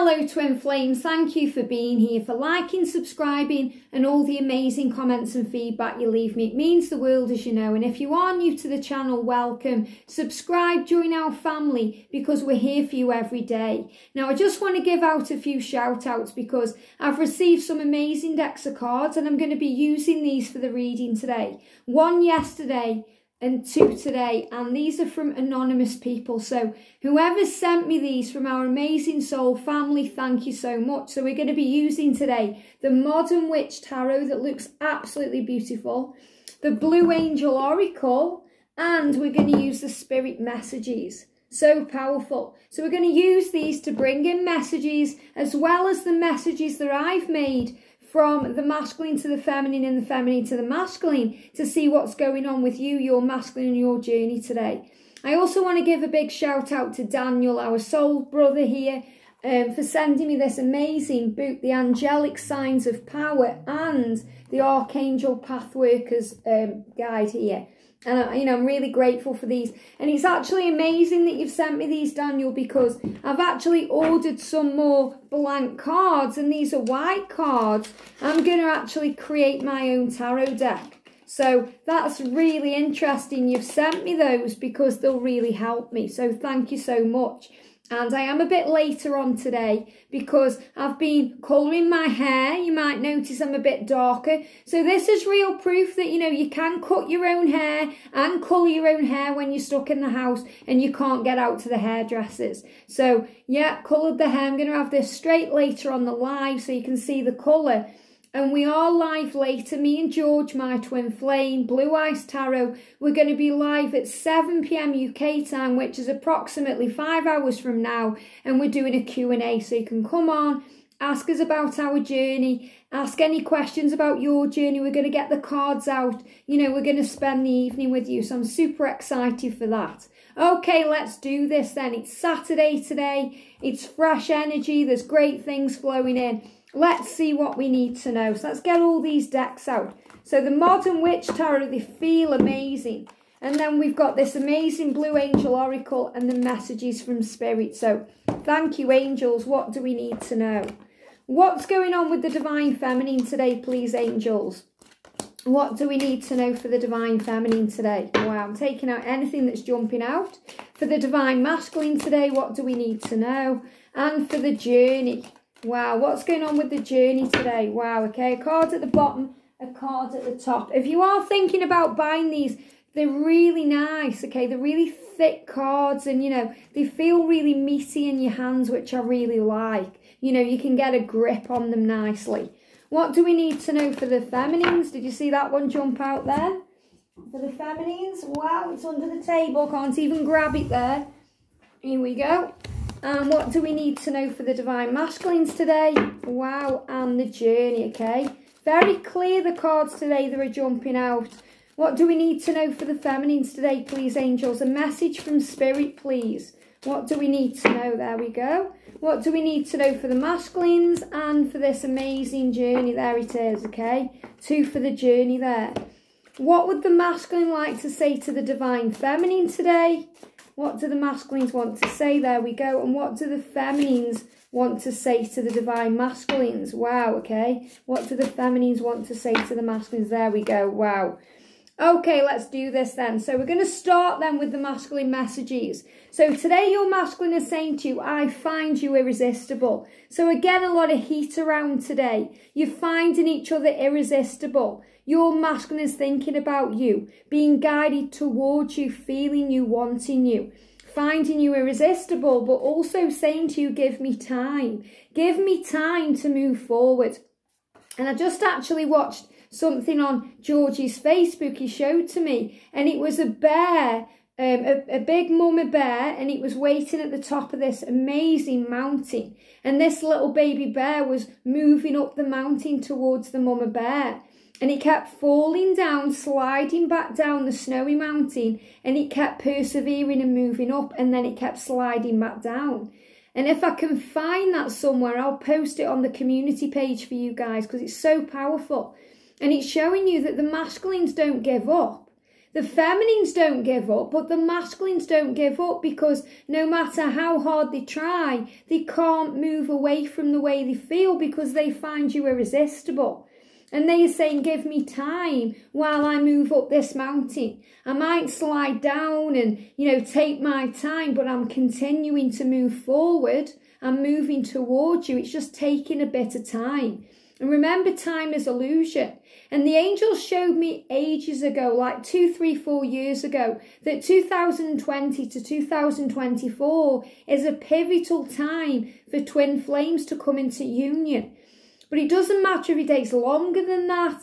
Hello Twin Flames, thank you for being here, for liking, subscribing and all the amazing comments and feedback you leave me. It means the world, as you know, and if you are new to the channel, welcome. Subscribe, join our family because we're here for you every day. Now I just want to give out a few shout outs because I've received some amazing decks of cards and I'm going to be using these for the reading today. One yesterday and two today, and these are from anonymous people. So whoever sent me these from our amazing soul family, thank you so much. So we're going to be using today the Modern Witch Tarot that looks absolutely beautiful, the Blue Angel Oracle, and we're going to use the Spirit Messages. So powerful. So we're going to use these to bring in messages as well as the messages that I've made from the masculine to the feminine and the feminine to the masculine, to see what's going on with you, your masculine and your journey today. I also want to give a big shout out to Daniel, our soul brother here, for sending me this amazing book, The Angelic Signs of Power and the Archangel Pathworkers guide here. And I'm really grateful for these. And it's actually amazing that you've sent me these, Daniel, because I've actually ordered some more blank cards, and these are white cards. I'm going to actually create my own tarot deck. So that's really interesting. You've sent me those because they'll really help me. So thank you so much. And I am a bit later on today because I've been colouring my hair. You might notice I'm a bit darker. So this is real proof that, you can cut your own hair and colour your own hair when you're stuck in the house and you can't get out to the hairdressers. So, yeah, coloured the hair. I'm going to have this straight later on the live so you can see the colour. And we are live later, me and George, my twin flame, Blue Ice Tarot. We're going to be live at 7 PM UK time, which is approximately 5 hours from now. And we're doing a Q&A, so you can come on, ask us about our journey, ask any questions about your journey. We're going to get the cards out. We're going to spend the evening with you. So I'm super excited for that. Okay, let's do this then. It's Saturday today. It's fresh energy. There's great things flowing in. Let's see what we need to know. So let's get all these decks out. So the Modern Witch Tarot, they feel amazing. And then we've got this amazing Blue Angel Oracle and the messages from Spirit. So thank you, angels. What do we need to know? What's going on with the Divine Feminine today, please, angels? What do we need to know for the Divine Feminine today? Wow, I'm taking out anything that's jumping out. For the Divine Masculine today, what do we need to know? And for the journey. Wow, what's going on with the journey today? Wow, okay, a card at the bottom, a card at the top. If you are thinking about buying these, they're really nice, okay? They're really thick cards and, they feel really meaty in your hands, which I really like. You can get a grip on them nicely. What do we need to know for the feminines? Did you see that one jump out there? For the feminines, wow, it's under the table. Can't even grab it there. Here we go. And what do we need to know for the Divine Masculines today? Wow, and the journey, okay? Very clear, the cards today that are jumping out. What do we need to know for the Feminines today, please, angels? A message from Spirit, please. What do we need to know? There we go. What do we need to know for the Masculines and for this amazing journey? There it is, okay? 2 for the journey there. What would the Masculine like to say to the Divine Feminine today? What do the masculines want to say? There we go. And what do the feminines want to say to the Divine Masculines? Wow, okay. What do the feminines want to say to the masculines? There we go. Wow. Okay, let's do this then. So we're going to start then with the masculine messages. So today your masculine is saying to you, I find you irresistible. So again, a lot of heat around today. You're finding each other irresistible. Your masculine is thinking about you, being guided towards you, feeling you, wanting you, finding you irresistible, but also saying to you, give me time. Give me time to move forward. And I just actually watched something on George's Facebook he showed to me, and it was a bear, a big mama bear, and it was waiting at the top of this amazing mountain. And this little baby bear was moving up the mountain towards the mama bear. And it kept falling down, sliding back down the snowy mountain, and it kept persevering and moving up, and then it kept sliding back down. And if I can find that somewhere, I'll post it on the community page for you guys because it's so powerful. And it's showing you that the masculines don't give up. The feminines don't give up, but the masculines don't give up, because no matter how hard they try, they can't move away from the way they feel, because they find you irresistible. And they are saying, give me time while I move up this mountain. I might slide down and, take my time, but I'm continuing to move forward. I'm moving towards you. It's just taking a bit of time. And remember, time is illusion. And the angels showed me ages ago, like 2, 3, 4 years ago, that 2020 to 2024 is a pivotal time for twin flames to come into union. But it doesn't matter if it takes longer than that.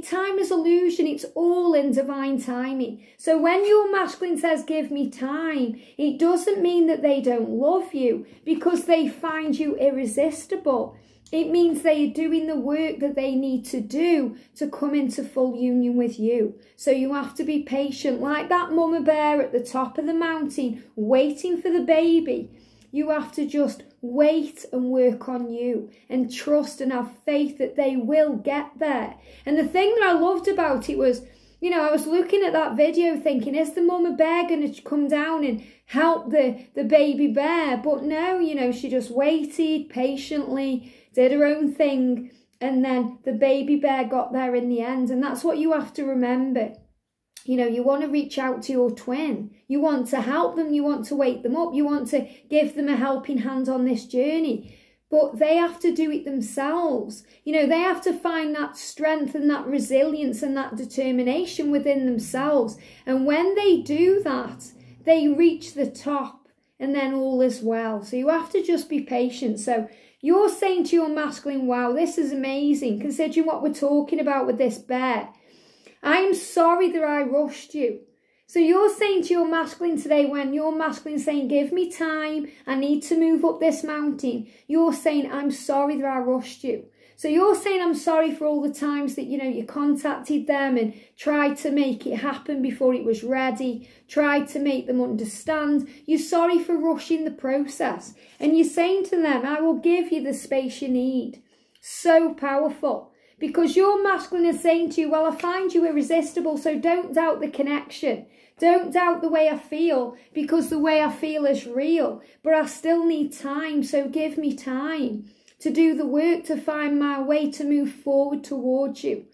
Time is illusion. It's all in divine timing. So when your masculine says, give me time, it doesn't mean that they don't love you because they find you irresistible. It means they are doing the work that they need to do to come into full union with you. So you have to be patient, like that mama bear at the top of the mountain, waiting for the baby. You have to just wait and work on you and trust and have faith that they will get there. And the thing that I loved about it was, I was looking at that video thinking, is the mama bear going to come down and help the baby bear? But no, she just waited patiently, did her own thing, and then the baby bear got there in the end. And that's what you have to remember. You want to reach out to your twin. You want to help them. You want to wake them up. You want to give them a helping hand on this journey. But they have to do it themselves. They have to find that strength and that resilience and that determination within themselves. And when they do that, they reach the top and then all is well. So you have to just be patient. So you're saying to your masculine, wow, this is amazing, considering what we're talking about with this bear. I'm sorry that I rushed you. So you're saying to your masculine today, when your masculine is saying, give me time, I need to move up this mountain, you're saying, I'm sorry that I rushed you. So you're saying, I'm sorry for all the times that, you contacted them and tried to make it happen before it was ready, tried to make them understand. You're sorry for rushing the process. And you're saying to them, I will give you the space you need. So powerful. Because your masculine is saying to you, well, I find you irresistible, so don't doubt the connection. Don't doubt the way I feel, because the way I feel is real. But I still need time, so give me time to do the work, to find my way, to move forward towards you.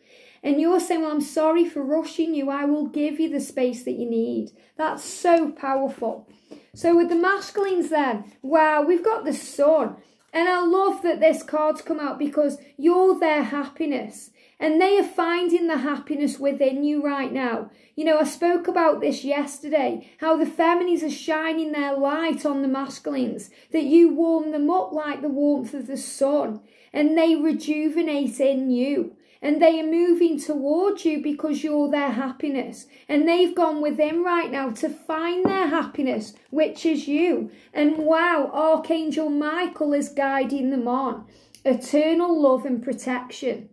And you're saying, well, I'm sorry for rushing you. I will give you the space that you need. That's so powerful. So with the masculines then, wow, we've got the sun. And I love that this card's come out because you're their happiness. And they are finding the happiness within you right now. I spoke about this yesterday, how the feminines are shining their light on the masculines, that you warm them up like the warmth of the sun, and they rejuvenate in you. And they are moving towards you because you're their happiness. And they've gone within right now to find their happiness, which is you. And wow, Archangel Michael is guiding them on. Eternal love and protection.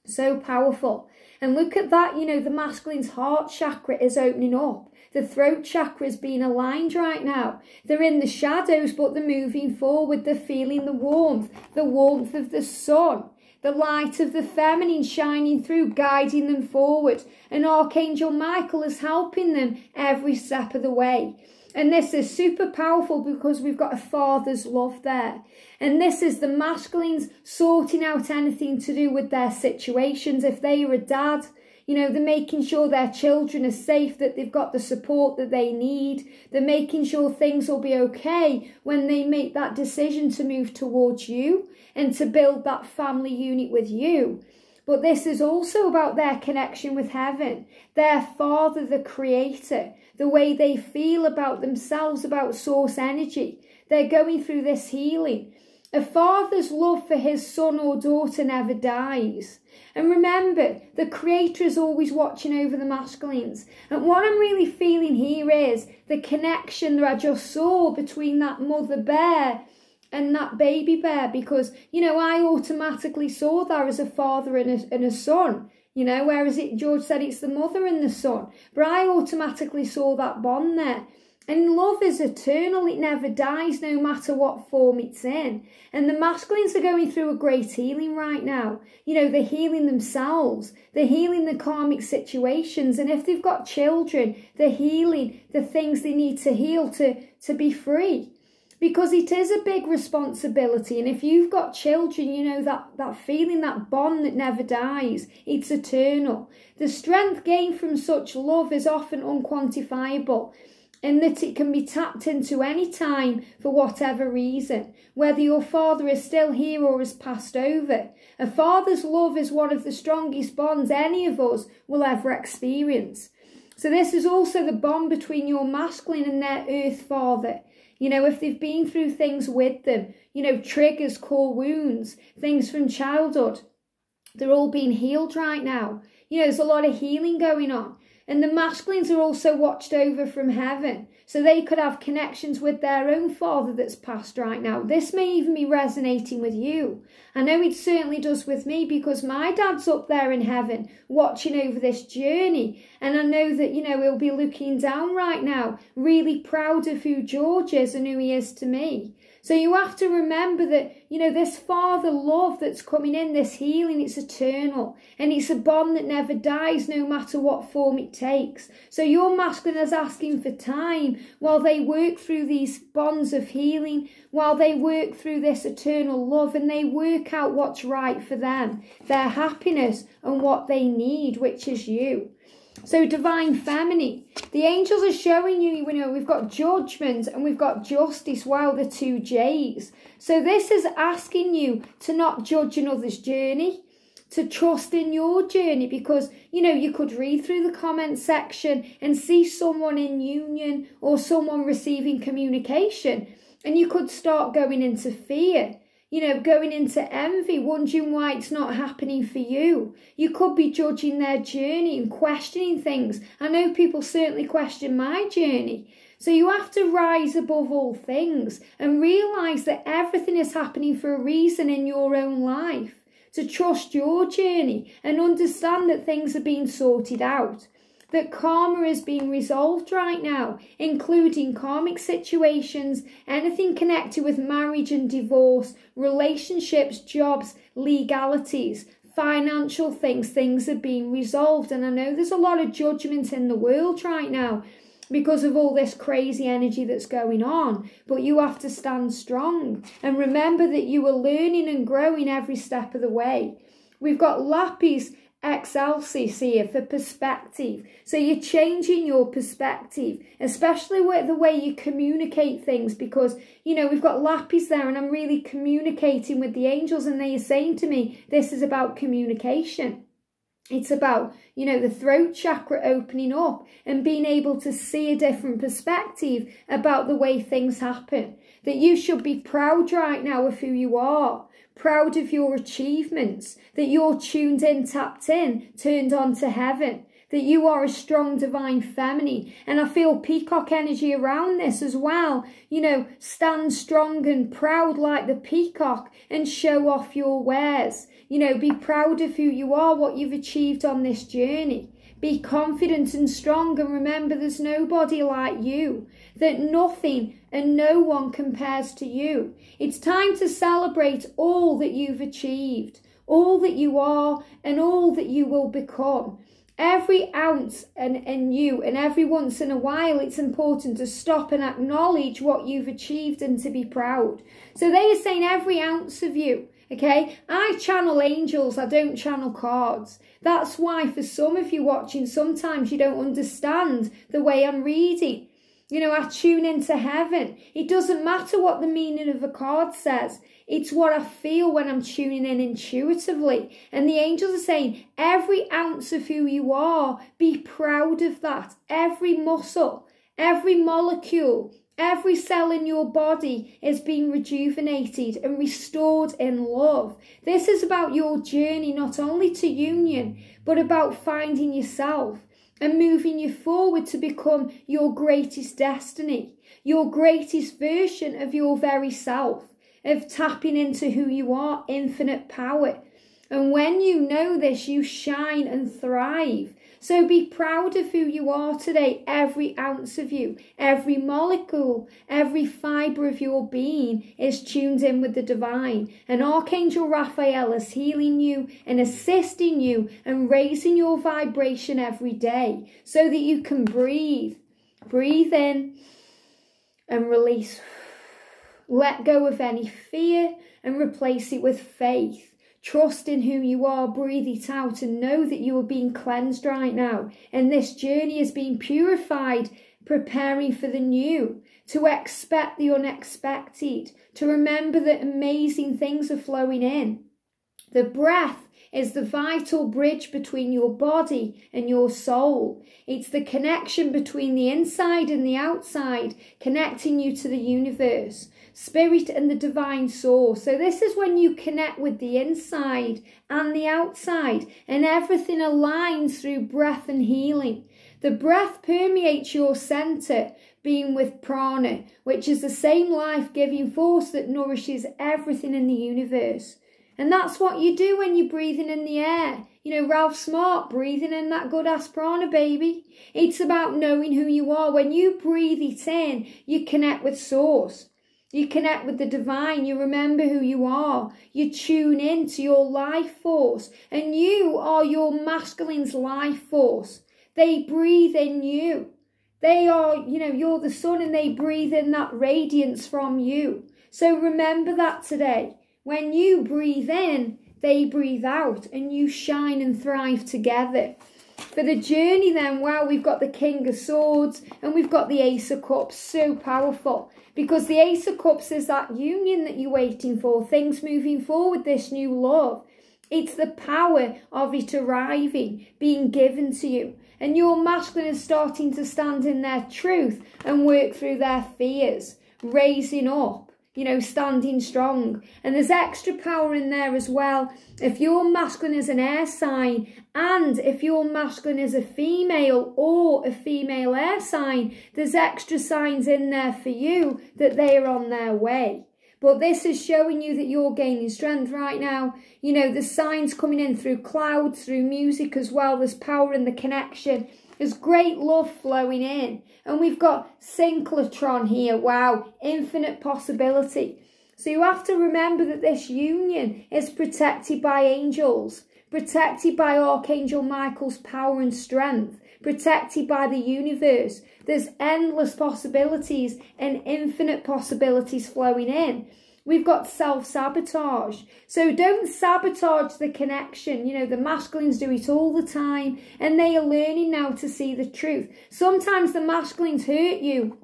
So powerful. And look at that, the masculine's heart chakra is opening up. The throat chakra is being aligned right now. They're in the shadows, but they're moving forward. They're feeling the warmth of the sun. The light of the feminine shining through, guiding them forward. And Archangel Michael is helping them every step of the way. And this is super powerful because we've got a father's love there. And this is the masculines sorting out anything to do with their situations. If they are a dad, they're making sure their children are safe, that they've got the support that they need. They're making sure things will be okay when they make that decision to move towards you and to build that family unit with you. But this is also about their connection with heaven, their Father, the Creator, the way they feel about themselves, about source energy. They're going through this healing. A father's love for his son or daughter never dies. And remember, the Creator is always watching over the masculines. And what I'm really feeling here is the connection that I just saw between that mother bear and that baby bear, because, I automatically saw that as a father and a son, whereas George said it's the mother and the son. But I automatically saw that bond there. And love is eternal. It never dies, no matter what form it's in. And the masculines are going through a great healing right now. You know, they're healing themselves. They're healing the karmic situations. And if they've got children, they're healing the things they need to heal to be free. Because it is a big responsibility. And if you've got children, you know, that feeling, that bond that never dies, it's eternal. The strength gained from such love is often unquantifiable, in that it can be tapped into any time for whatever reason, whether your father is still here or has passed over. A father's love is one of the strongest bonds any of us will ever experience. So this is also the bond between your masculine and their earth father. You know, if they've been through things with them, you know, triggers, core wounds, things from childhood, they're all being healed right now. You know, there's a lot of healing going on. And the masculines are also watched over from heaven, so they could have connections with their own father that's passed right now. This may even be resonating with you. I know it certainly does with me, because my dad's up there in heaven watching over this journey. And I know that, you know, he'll be looking down right now, really proud of who George is and who he is to me. So you have to remember that, you know, this father love that's coming in, this healing, it's eternal. And it's a bond that never dies, no matter what form it takes. So your masculine is asking for time while they work through these bonds of healing, while they work through this eternal love, and they work out what's right for them, their happiness and what they need, which is you. So divine feminine, the angels are showing you, you know, we've got judgment and we've got justice. Wow, the two J's. So this is asking you to not judge another's journey, to trust in your journey, because, you know, you could read through the comment section and see someone in union or someone receiving communication, and you could start going into fear. You know, going into envy, wondering why it's not happening for you. You could be judging their journey and questioning things. I know people certainly question my journey. So you have to rise above all things and realise that everything is happening for a reason in your own life. To trust your journey and understand that things are being sorted out. That karma is being resolved right now, including karmic situations, anything connected with marriage and divorce, relationships, jobs, legalities, financial things are being resolved. And I know there's a lot of judgment in the world right now because of all this crazy energy that's going on, but you have to stand strong and remember that you are learning and growing every step of the way. We've got Lapis Excelsis here for perspective. So you're changing your perspective, especially with the way you communicate things, because, you know, we've got Lapis there and I'm really communicating with the angels and they are saying to me, this is about communication. It's about, you know, the throat chakra opening up and being able to see a different perspective about the way things happen. That you should be proud right now of who you are. Proud of your achievements, that you're tuned in, tapped in, turned on to heaven, that you are a strong divine feminine. And I feel peacock energy around this as well. You know, stand strong and proud like the peacock and show off your wares. You know, be proud of who you are, what you've achieved on this journey. Be confident and strong, and remember there's nobody like you, that nothing and no one compares to you. It's time to celebrate all that you've achieved, all that you are and all that you will become. Every ounce in you, and every once in a while it's important to stop and acknowledge what you've achieved and to be proud. So they are saying every ounce of you. Okay, I channel angels, I don't channel cards. That's why for some of you watching, sometimes you don't understand the way I'm reading. You know, I tune into heaven. It doesn't matter what the meaning of a card says. It's what I feel when I'm tuning in intuitively. And the angels are saying, every ounce of who you are, be proud of that. Every muscle, every molecule, every cell in your body is being rejuvenated and restored in love. This is about your journey, not only to union, but about finding yourself and moving you forward to become your greatest destiny, your greatest version of your very self, of tapping into who you are, infinite power. And when you know this, you shine and thrive. So be proud of who you are today. Every ounce of you, every molecule, every fibre of your being is tuned in with the divine. And Archangel Raphael is healing you and assisting you and raising your vibration every day so that you can breathe. Breathe in and release. Let go of any fear and replace it with faith. Trust in who you are, breathe it out, and know that you are being cleansed right now. And this journey is being purified, preparing for the new, to expect the unexpected, to remember that amazing things are flowing in. The breath is the vital bridge between your body and your soul. It's the connection between the inside and the outside, connecting you to the universe, spirit and the divine source. So this is when you connect with the inside and the outside, and everything aligns through breath and healing. The breath permeates your center, being with prana, which is the same life-giving force that nourishes everything in the universe. And that's what you do when you're breathing in the air. You know, Ralph Smart, breathing in that good-ass prana, baby. It's about knowing who you are. When you breathe it in, you connect with source. You connect with the divine. You remember who you are. You tune in to your life force. And you are your masculine's life force. They breathe in you. They are, you know, you're the sun and they breathe in that radiance from you. So remember that today. When you breathe in, they breathe out and you shine and thrive together. For the journey then, wow, we've got the King of Swords and we've got the Ace of Cups. So powerful. Because the Ace of Cups is that union that you're waiting for. Things moving forward, this new love. It's the power of it arriving, being given to you. And your masculine is starting to stand in their truth and work through their fears. Raising up. You know, standing strong. And there's extra power in there as well. If your masculine is an air sign, and if your masculine is a female or a female air sign, there's extra signs in there for you that they are on their way. But this is showing you that you're gaining strength right now. You know, there's signs coming in through clouds, through music as well. There's power in the connection. There's great love flowing in. And we've got synchrotron here. Wow, infinite possibility. So you have to remember that this union is protected by angels, protected by Archangel Michael's power and strength, protected by the universe. There's endless possibilities and infinite possibilities flowing in. We've got self-sabotage. So don't sabotage the connection. You know, the masculines do it all the time. And they are learning now to see the truth. Sometimes the masculines hurt you.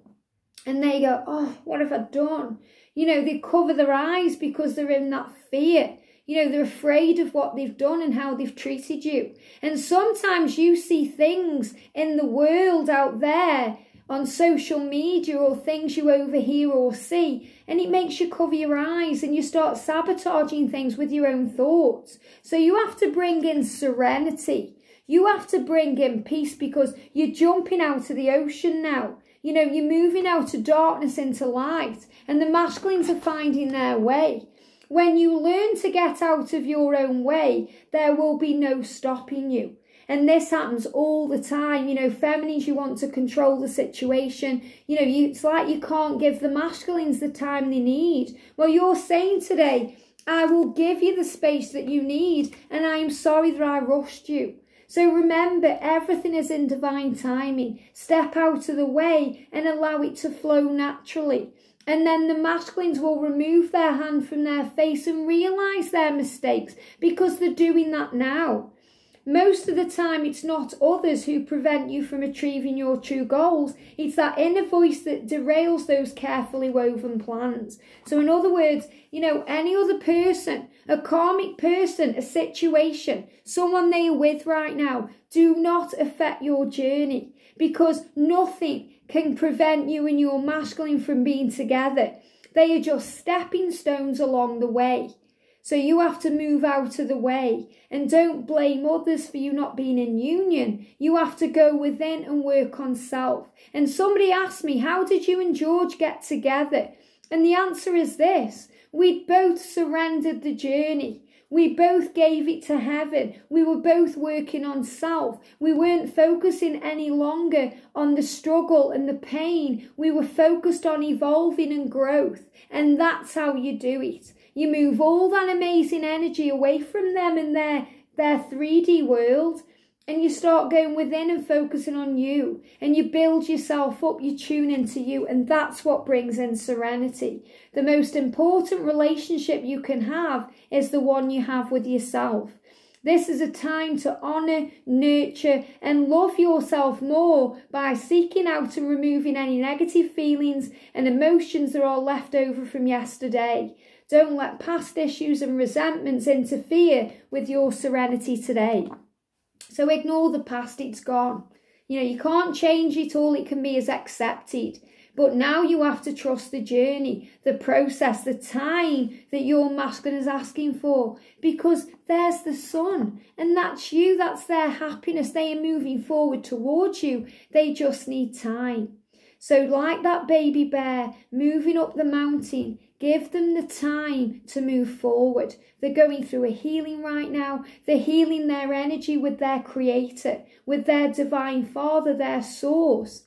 And they go, oh, what have I done? You know, they cover their eyes because they're in that fear. You know, they're afraid of what they've done and how they've treated you. And sometimes you see things in the world out there on social media or things you overhear or see, and it makes you cover your eyes and you start sabotaging things with your own thoughts. So you have to bring in serenity. You have to bring in peace because you're jumping out of the ocean now. You know, you're moving out of darkness into light, and the masculines are finding their way. When you learn to get out of your own way, there will be no stopping you. And this happens all the time. You know, feminines, you want to control the situation. You know, it's like you can't give the masculines the time they need. Well, you're saying today, I will give you the space that you need, and I am sorry that I rushed you. So remember, everything is in divine timing. Step out of the way and allow it to flow naturally. And then the masculines will remove their hand from their face and realise their mistakes because they're doing that now. Most of the time, it's not others who prevent you from achieving your true goals. It's that inner voice that derails those carefully woven plans. So in other words, you know, any other person, a karmic person, a situation, someone they are with right now, do not affect your journey because nothing can prevent you and your masculine from being together. They are just stepping stones along the way. So you have to move out of the way and don't blame others for you not being in union. You have to go within and work on self. And somebody asked me, how did you and George get together? And the answer is this. We'd both surrendered the journey. We both gave it to heaven. We were both working on self. We weren't focusing any longer on the struggle and the pain. We were focused on evolving and growth. And that's how you do it. You move all that amazing energy away from them and their 3D world, and you start going within and focusing on you, and you build yourself up, you tune into you, and that's what brings in serenity. The most important relationship you can have is the one you have with yourself. This is a time to honour, nurture and love yourself more by seeking out and removing any negative feelings and emotions that are left over from yesterday. Don't let past issues and resentments interfere with your serenity today. So ignore the past, it's gone. You can't change it, all it can be is accepted. But now you have to trust the journey, the process, the time that your masculine is asking for. Because there's the sun, and that's you, that's their happiness. They are moving forward towards you. They just need time. So like that baby bear moving up the mountain, give them the time to move forward. They're going through a healing right now. They're healing their energy with their creator, with their divine father, their source.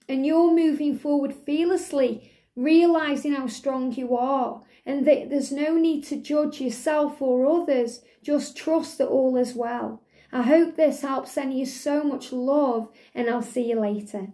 And you're moving forward fearlessly, realising how strong you are. And that there's no need to judge yourself or others. Just trust that all is well. I hope this helps. Send you so much love, and I'll see you later.